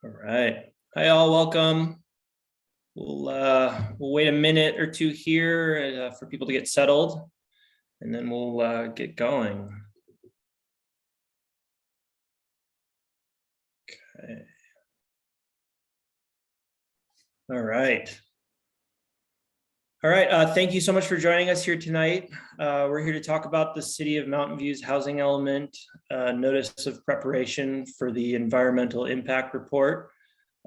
All right. Hi, all. Welcome. We'll wait a minute or two here for people to get settled, and then we'll get going. Okay. All right. All right. Thank you so much for joining us here tonight. We're here to talk about the City of Mountain View's housing element notice of preparation for the environmental impact report.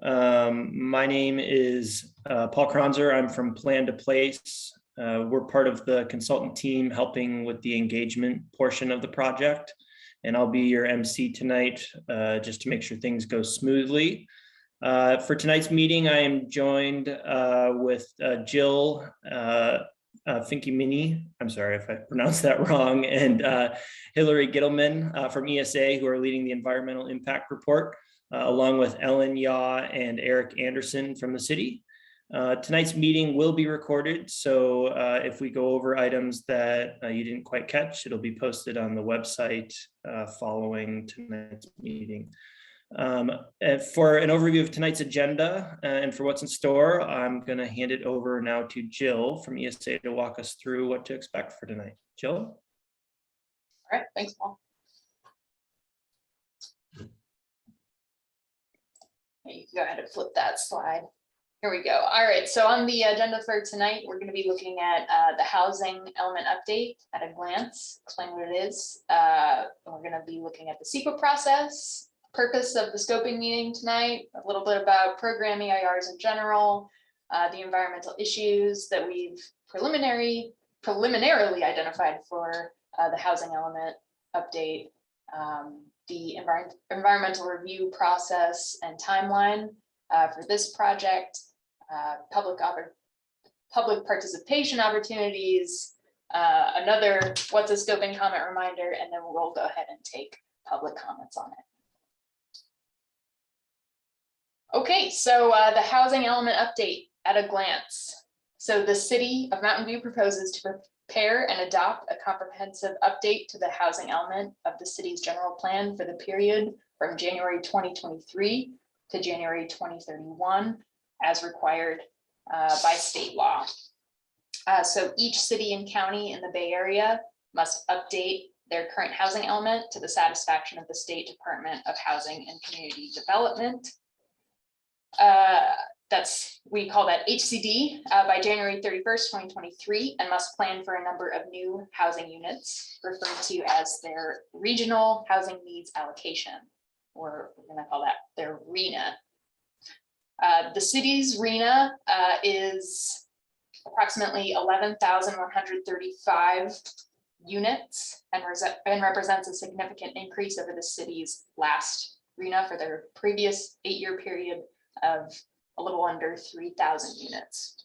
My name is Paul Kronzer. I'm from Plan to Place. We're part of the consultant team helping with the engagement portion of the project. And I'll be your MC tonight just to make sure things go smoothly. For tonight's meeting, I am joined with Jill Finkimini, I'm sorry if I pronounced that wrong, and Hillary Gittleman from ESA, who are leading the environmental impact report, along with Ellen Yaw and Eric Anderson from the city. Tonight's meeting will be recorded, so if we go over items that you didn't quite catch, it'll be posted on the website following tonight's meeting. For an overview of tonight's agenda and for what's in store, I'm going to hand it over now to Jill from ESA to walk us through what to expect for tonight. Jill? All right, thanks, Paul. You can go ahead and flip that slide. Here we go. All right, so on the agenda for tonight, we're going to be looking at the housing element update at a glance, explain what it is. We're going to be looking at the SQL process, purpose of the scoping meeting tonight, a little bit about ProgramEIRs in general, the environmental issues that we've preliminarily identified for the housing element update, the environmental review process and timeline for this project, public participation opportunities, another what's a scoping comment reminder, and then we'll go ahead and take public comments on it. Okay, so the housing element update at a glance. So the City of Mountain View proposes to prepare and adopt a comprehensive update to the housing element of the city's general plan for the period from January 2023 to January 2031, as required by state law. So each city and county in the Bay Area must update their current housing element to the satisfaction of the State Department of Housing and Community Development. We call that HCD by January 31st, 2023, and must plan for a number of new housing units referred to as their regional housing needs allocation, or we're going to call that their RHNA. The city's RHNA is approximately 11,135 units and represents a significant increase over the city's last RHNA for their previous 8-year period of a little under 3,000 units.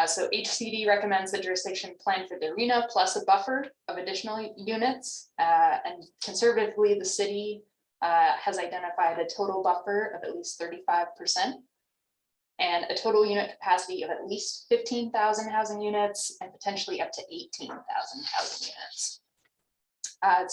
So HCD recommends the jurisdiction plan for the RHNA plus a buffer of additional units. And conservatively, the city has identified a total buffer of at least 35% and a total unit capacity of at least 15,000 housing units and potentially up to 18,000 housing units.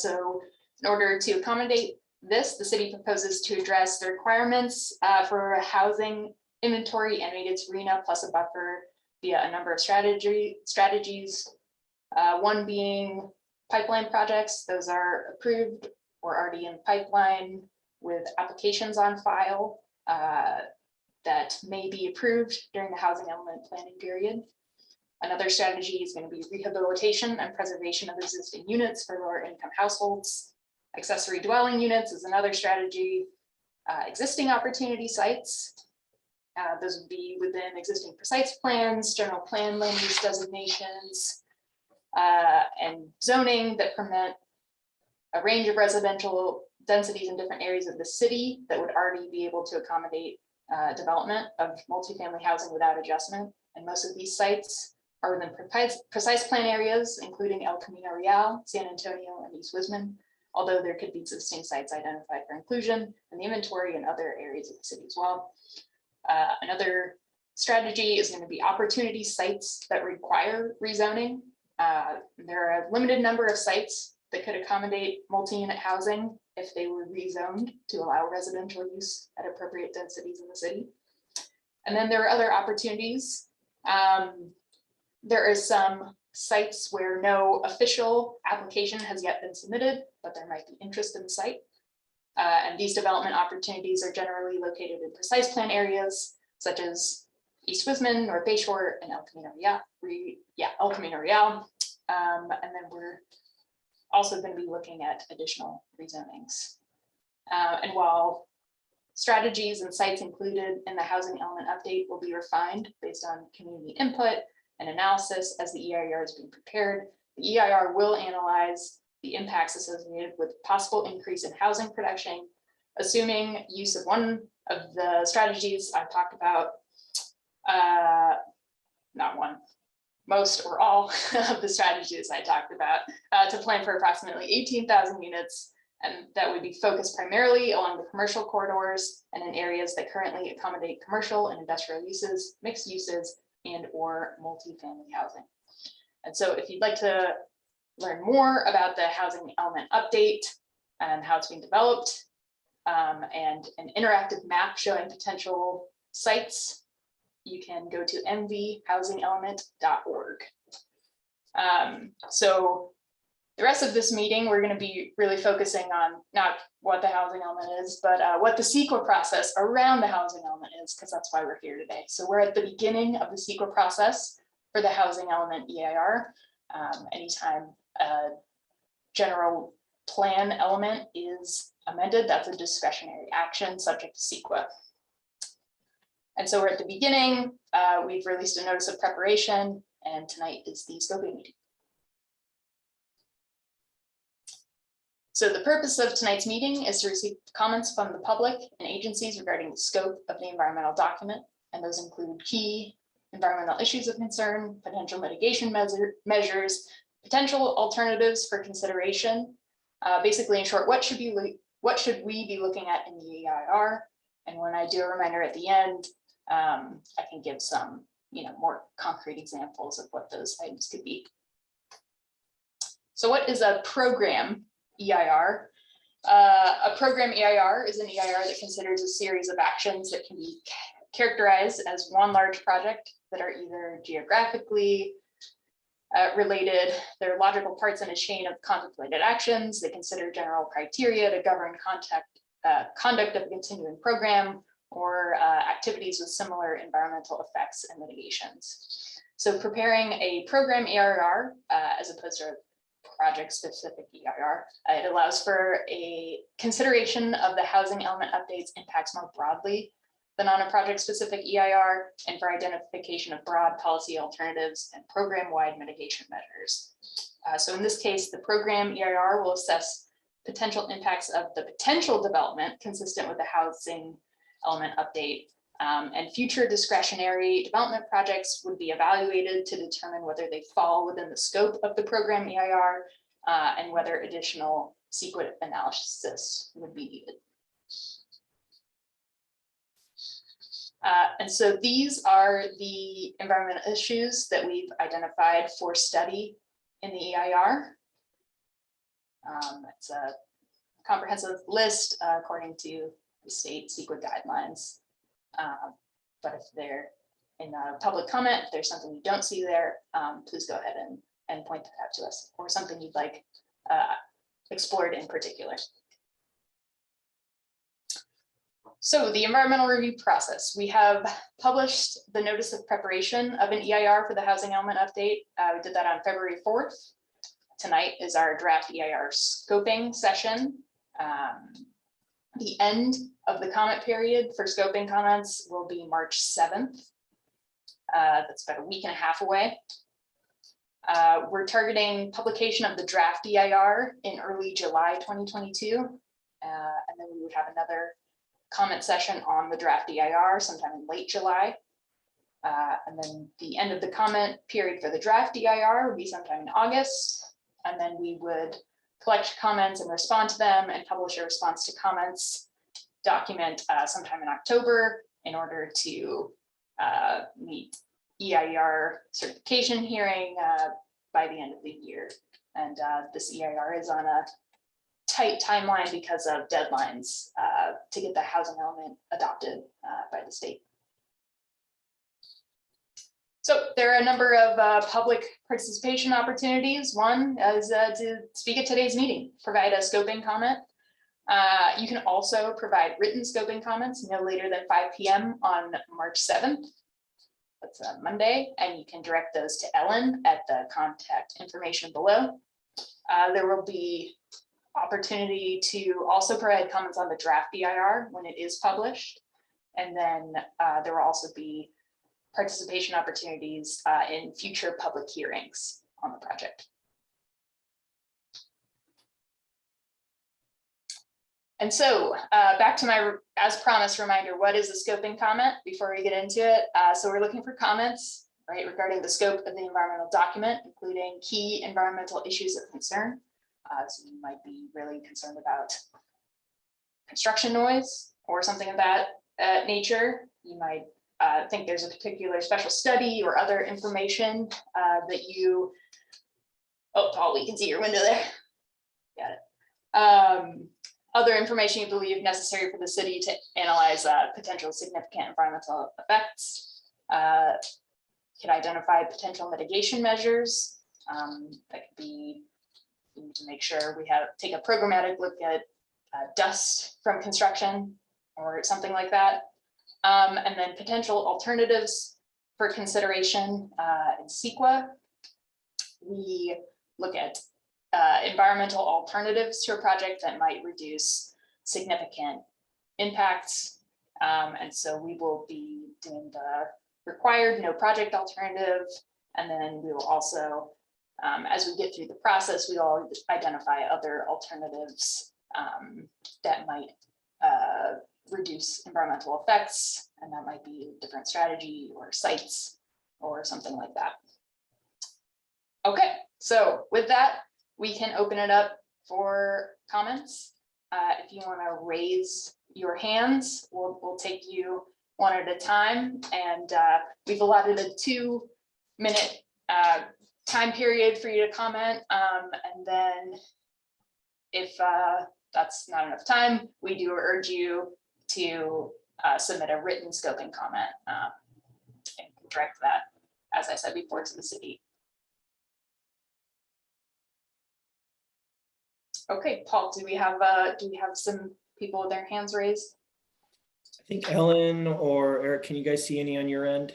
So in order to accommodate this, the city proposes to address the requirements for a housing inventory and meet its RHNA plus a buffer via a number of strategies. One being pipeline projects. Those are approved or already in pipeline with applications on file that may be approved during the housing element planning period. Another strategy is going to be rehabilitation and preservation of existing units for lower income households. Accessory dwelling units is another strategy. Existing opportunity sites. Those would be within existing precise plans, general plan land use designations, and zoning that permit a range of residential densities in different areas of the city that would already be able to accommodate development of multifamily housing without adjustment. And most of these sites are within precise plan areas, including El Camino Real, San Antonio, and East Wisman, although there could be existing sites identified for inclusion in the inventory in other areas of the city as well. Another strategy is going to be opportunity sites that require rezoning. There are a limited number of sites that could accommodate multi-unit housing if they were rezoned to allow residential use at appropriate densities in the city. And then there are other opportunities. There are some sites where no official application has yet been submitted, but there might be interest in the site. And these development opportunities are generally located in precise plan areas, such as East Wisman, North Bayshore, and El Camino Real. And then we're also going to be looking at additional rezonings. And while strategies and sites included in the housing element update will be refined based on community input and analysis as the EIR is being prepared, the EIR will analyze the impacts associated with possible increase in housing production, assuming use of one of the strategies I've talked about, not one, most or all of the strategies I talked about, to plan for approximately 18,000 units, and that would be focused primarily along the commercial corridors and in areas that currently accommodate commercial and industrial uses, mixed uses, and or multifamily housing. And so if you'd like to learn more about the housing element update and how it's being developed, and an interactive map showing potential sites, you can go to mvhousingelement.org. So the rest of this meeting, we're going to be really focusing on not what the housing element is, but what the SQL process around the housing element is, because that's why we're here today. So we're at the beginning of the SQL process for the housing element EIR. Anytime a general plan element is amended, that's a discretionary action subject to SQL. And so we're at the beginning. We've released a notice of preparation, and tonight is the scoping meeting. So the purpose of tonight's meeting is to receive comments from the public and agencies regarding the scope of the environmental document, and those include key environmental issues of concern, potential mitigation measures, potential alternatives for consideration. Basically, in short, what should we be looking at in the EIR? And when I do a reminder at the end, I can give some, more concrete examples of what those items could be. So what is a program EIR? A program EIR is an EIR that considers a series of actions that can be characterized as one large project that are either geographically related, they're logical parts in a chain of contemplated actions. They consider general criteria to govern conduct of a continuing program, or activities with similar environmental effects and mitigations. So preparing a program EIR, as opposed to a project-specific EIR, it allows for a consideration of the housing element updates impacts more broadly than on a project-specific EIR, and for identification of broad policy alternatives and program-wide mitigation measures. So in this case, the program EIR will assess potential impacts of the potential development consistent with the housing element update, and future discretionary development projects would be evaluated to determine whether they fall within the scope of the program EIR, and whether additional SQL analysis would be needed. And so these are the environmental issues that we've identified for study in the EIR. It's a comprehensive list according to the state SQL guidelines. But if they're in a public comment, if there's something you don't see there, please go ahead and point that out to us, or something you'd like explored in particular. So the environmental review process, we have published the notice of preparation of an EIR for the housing element update. We did that on February 4th. Tonight is our draft EIR scoping session. The end of the comment period for scoping comments will be March 7th. That's about a week and a half away. We're targeting publication of the draft EIR in early July 2022. And then we would have another comment session on the draft EIR sometime in late July. And then the end of the comment period for the draft EIR would be sometime in August. And then we would collect comments and respond to them and publish a response to comments document sometime in October in order to meet EIR certification hearing by the end of the year. And this EIR is on a tight timeline because of deadlines to get the housing element adopted by the state. So there are a number of public participation opportunities. One is to speak at today's meeting, provide a scoping comment. You can also provide written scoping comments no later than 5 p.m. on March 7th. That's a Monday, and you can direct those to Ellen at the contact information below. There will be opportunity to also provide comments on the draft EIR when it is published. And then there will also be participation opportunities in future public hearings on the project. And so back to my, as promised, reminder, what is a scoping comment before we get into it? So we're looking for comments, right, regarding the scope of the environmental document, including key environmental issues of concern. So you might be really concerned about construction noise or something of that nature. You might think there's a particular special study or other information that you, oh, Paul, we can see your window there. Got it. Other information you believe necessary for the city to analyze potential significant environmental effects. Can identify potential mitigation measures. That could be to make sure we take a programmatic look at dust from construction or something like that. And then potential alternatives for consideration in CEQA. We look at environmental alternatives to a project that might reduce significant impacts. And so we will be doing the required no project alternative. And then we will also, as we get through the process, we will identify other alternatives that might reduce environmental effects. And that might be a different strategy or sites or something like that. Okay, so with that, we can open it up for comments. If you want to raise your hands, we'll take you one at a time. And we've allotted a 2-minute time period for you to comment. And then if that's not enough time, we do urge you to submit a written scoping comment and direct that, as I said before, to the city. Okay, Paul, do we have some people with their hands raised? I think Ellen or Eric, can you guys see any on your end?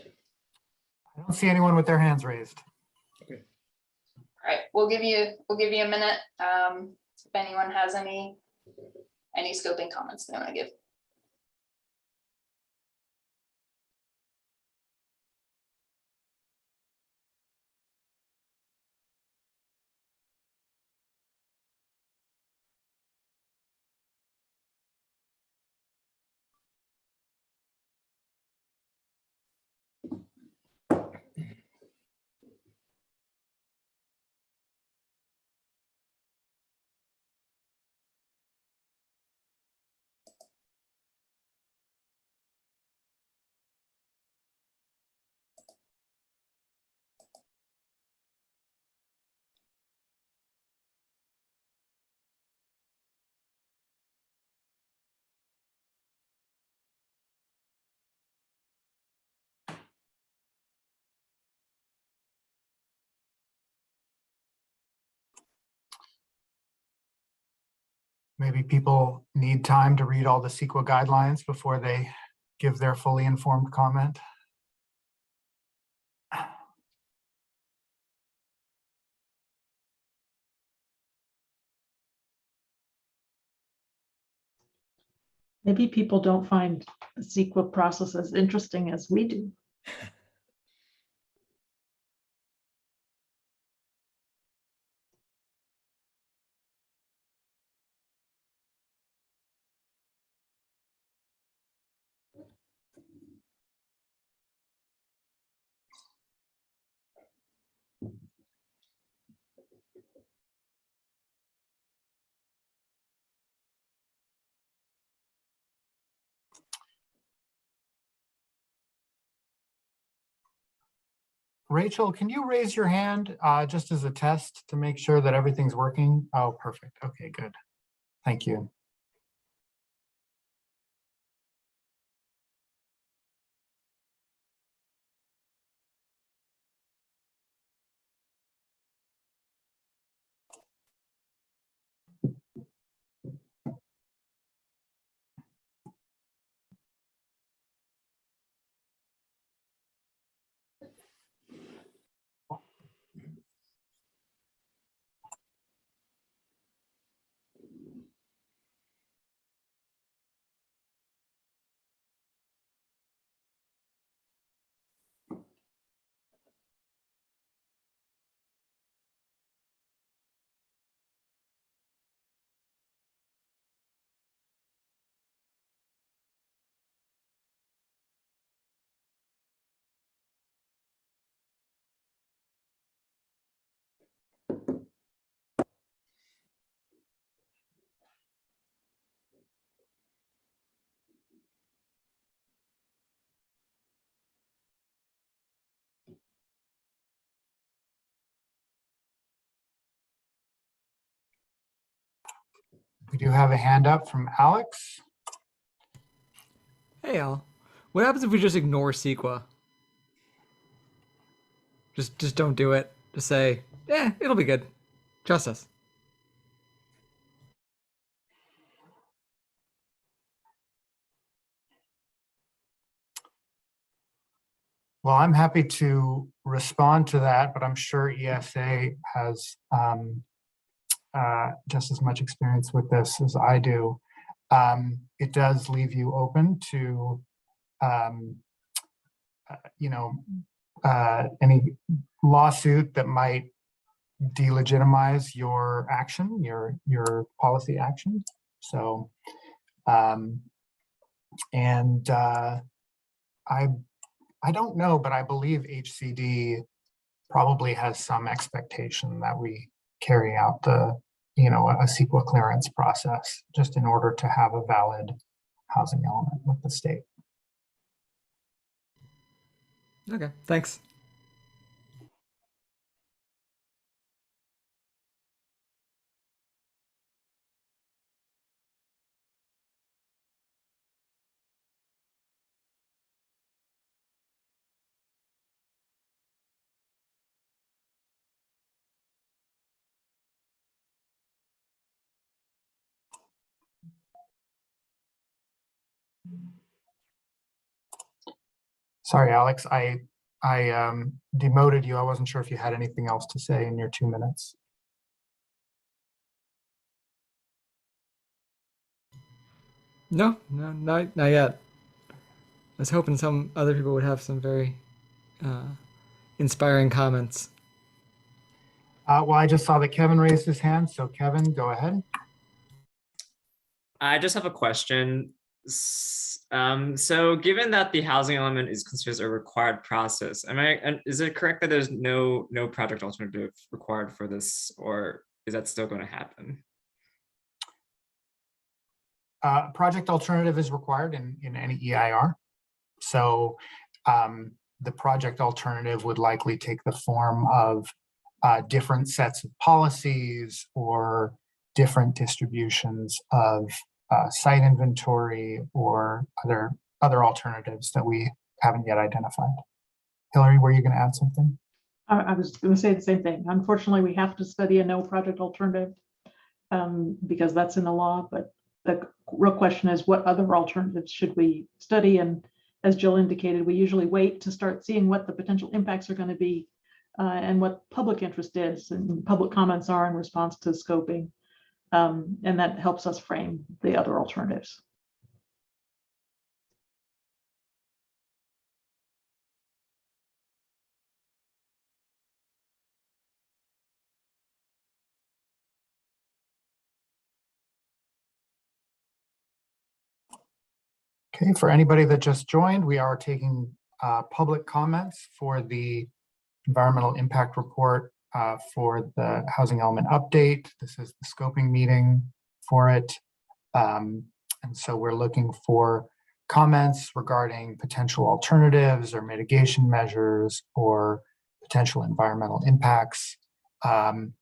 I don't see anyone with their hands raised. Okay. All right, we'll give you a minute if anyone has any scoping comments they want to give. Maybe people need time to read all the CEQA guidelines before they give their fully informed comment. Maybe people don't find the SQL process as interesting as we do. Rachel, can you raise your hand just as a test to make sure that everything's working? Oh, perfect. Okay, good. Thank you. We do have a hand up from Alex. Hey Al, what happens if we just ignore SQL? Just don't do it. Just say, it'll be good. Trust us. Well, I'm happy to respond to that, but I'm sure ESA has just as much experience with this as I do. It does leave you open to, any lawsuit that might delegitimize your action, your policy action. So, I don't know, but I believe HCD probably has some expectation that we carry out a SQL clearance process just in order to have a valid housing element with the state. Okay, thanks. Sorry, Alex, I demoted you. I wasn't sure if you had anything else to say in your 2 minutes. No, not yet. I was hoping some other people would have some very inspiring comments. Well, I just saw that Kevin raised his hand, so Kevin, go ahead. I just have a question. So given that the housing element is considered a required process, is it correct that there's no project alternative required for this, or is that still going to happen? Project alternative is required in any EIR. So the project alternative would likely take the form of different sets of policies or different distributions of site inventory or other alternatives that we haven't yet identified. Hillary, were you going to add something? I was going to say the same thing. Unfortunately, we have to study a no project alternative because that's in the law. But the real question is, what other alternatives should we study? And as Jill indicated, we usually wait to start seeing what the potential impacts are going to be and what public interest is and public comments are in response to scoping. And that helps us frame the other alternatives. Okay, for anybody that just joined, we are taking public comments for the environmental impact report for the housing element update. This is the scoping meeting for it. And so we're looking for comments regarding potential alternatives or mitigation measures or potential environmental impacts. Go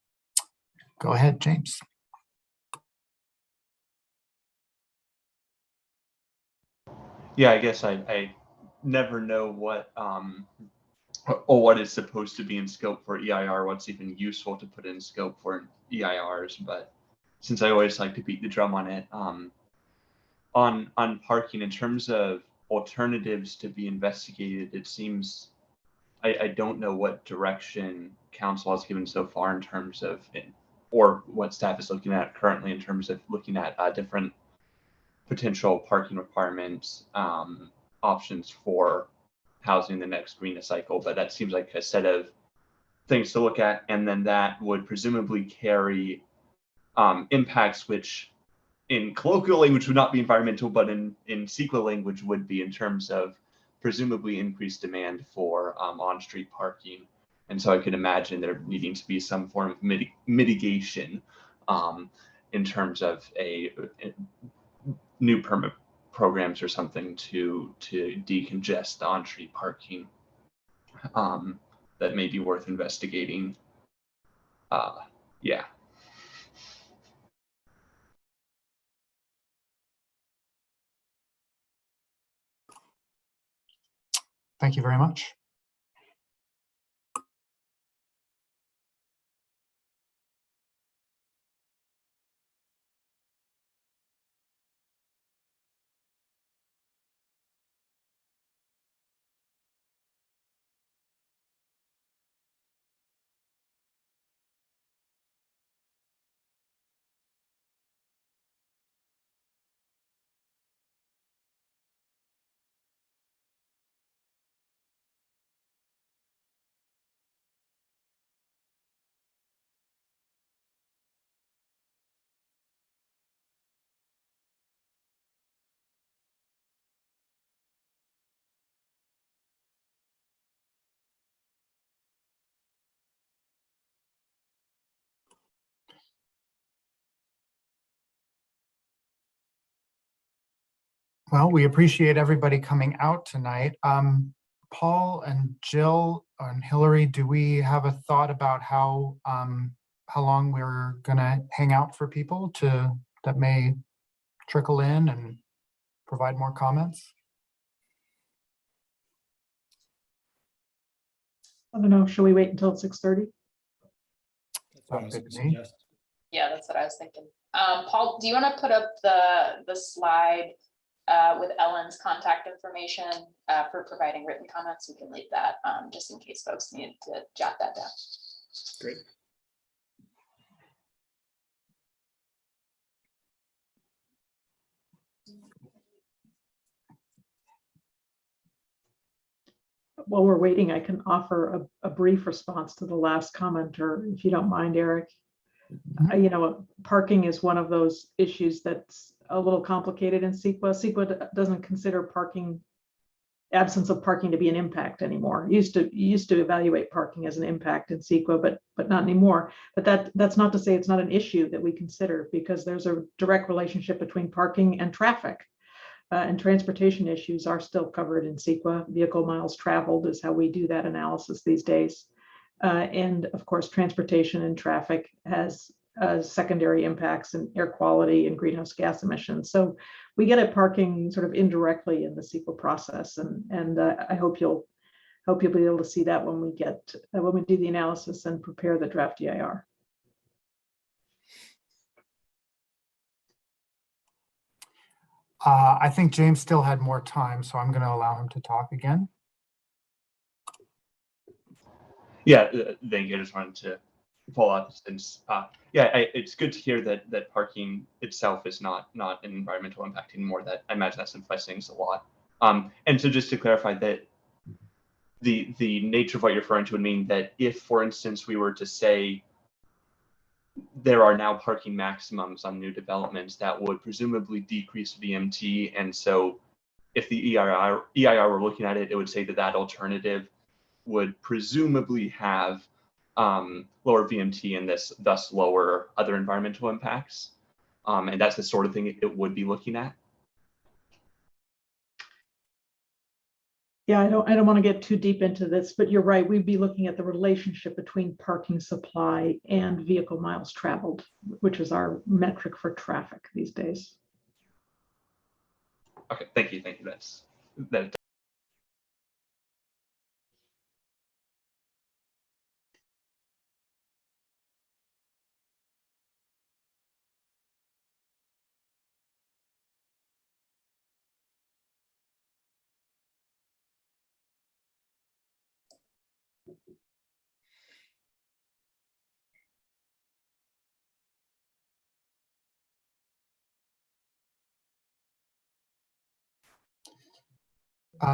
ahead, James. Yeah, I guess I never know what or what is supposed to be in scope for EIR, what's even useful to put in scope for EIRs. But since I always like to beat the drum on it, on parking, in terms of alternatives to be investigated, it seems I don't know what direction council has given so far in terms of, or what staff is looking at currently in terms of looking at different potential parking requirements options for housing the next RENA cycle. But that seems like a set of things to look at, and then that would presumably carry impacts which in colloquial language would not be environmental, but in SQL language would be, in terms of presumably increased demand for on-street parking. And so I could imagine there needing to be some form of mitigation in terms of a new permit programs or something to decongest the on-street parking that may be worth investigating. Yeah. Thank you very much. Well, we appreciate everybody coming out tonight. Paul and Jill and Hillary, do we have a thought about how long we're gonna hang out for people that may trickle in and provide more comments? I don't know, should we wait until 6:30? That's what I Sounds was good gonna to me. suggest. Yeah, that's what I was thinking. Paul, do you want to put up the slide with Ellen's contact information for providing written comments? We can leave that just in case folks need to jot that down. Great. While we're waiting, I can offer a brief response to the last commenter, if you don't mind, Eric. Parking is one of those issues that's a little complicated in SQL. SQL doesn't consider absence of parking to be an impact anymore. You used to evaluate parking as an impact in SQL, but not anymore. But that's not to say it's not an issue that we consider, because there's a direct relationship between parking and traffic. And transportation issues are still covered in SQL. Vehicle miles traveled is how we do that analysis these days. And of course, transportation and traffic has secondary impacts in air quality and greenhouse gas emissions. So we get at parking sort of indirectly in the SQL process, and I hope you'll be able to see that when we do the analysis and prepare the draft EIR. I think James still had more time, so I'm going to allow him to talk again. Yeah, thank you. I just wanted to follow up since, it's good to hear that parking itself is not an environmental impact anymore. That I imagine that simplifies things a lot. And so just to clarify that the nature of what you're referring to would mean that if, for instance, we were to say there are now parking maximums on new developments, that would presumably decrease VMT. And so if the EIR were looking at it, it would say that alternative would presumably have lower VMT and thus lower other environmental impacts. And that's the sort of thing it would be looking at. Yeah, I don't want to get too deep into this, but you're right. We'd be looking at the relationship between parking supply and vehicle miles traveled, which is our metric for traffic these days. Okay, thank you. That.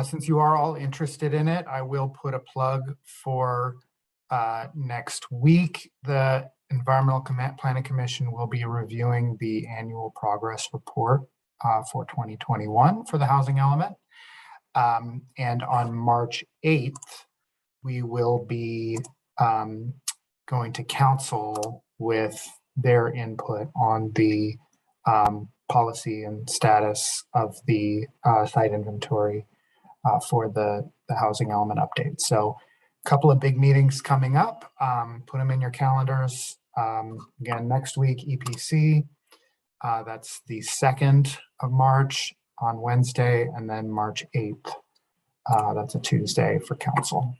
Since you are all interested in it, I will put a plug for next week. The Environmental Planning Commission will be reviewing the annual progress report for 2021 for the housing element. And on March 8th, we will be going to council with their input on the policy and status of the site inventory for the housing element update. So a couple of big meetings coming up. Put them in your calendars. Again, next week, EPC. That's the 2nd of March on Wednesday, and then March 8th. That's a Tuesday for council.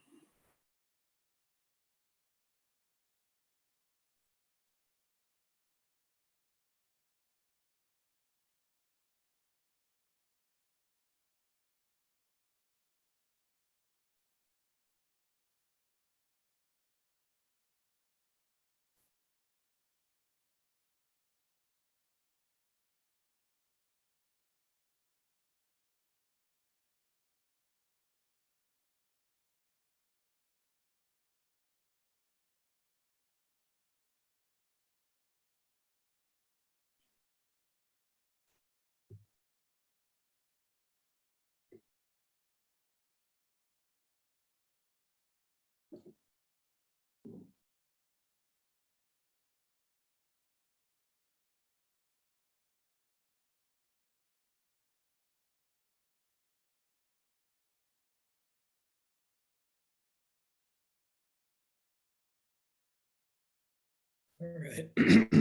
All right.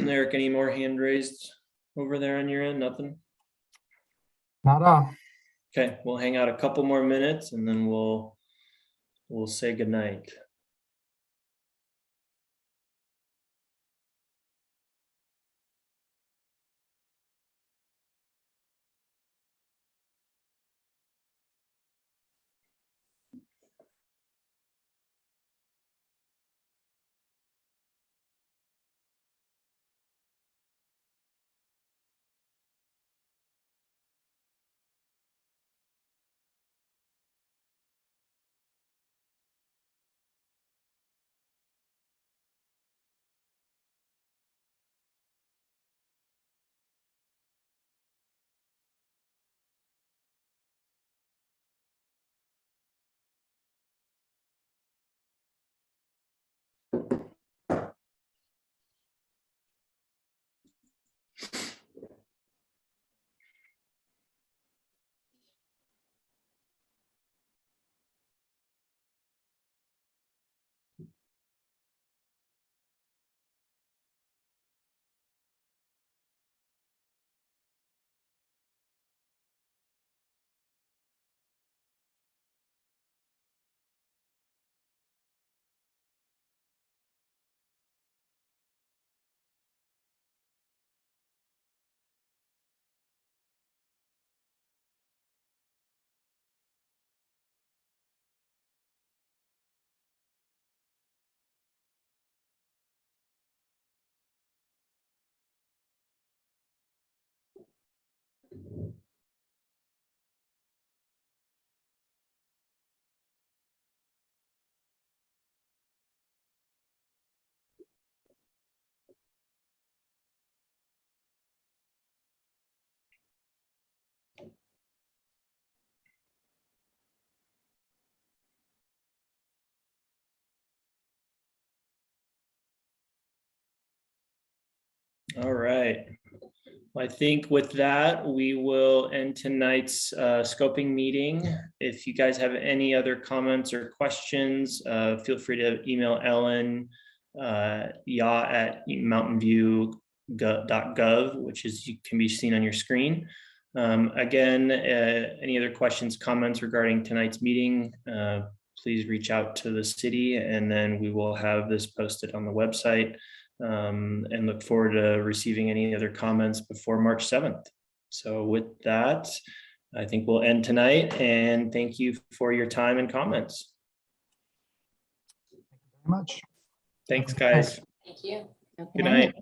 Eric, any more hand raised over there on your end? Nothing? Not all. Okay, we'll hang out a couple more minutes and then we'll say goodnight. All right. I think with that, we will end tonight's scoping meeting. If you guys have any other comments or questions, feel free to email Ellen ya@mountainview.gov, which can be seen on your screen. Again, any other questions, comments regarding tonight's meeting, please reach out to the city, and then we will have this posted on the website. And look forward to receiving any other comments before March 7th. So with that, I think we'll end tonight, and thank you for your time and comments. Very much. Thanks, guys. Thank you. Good night.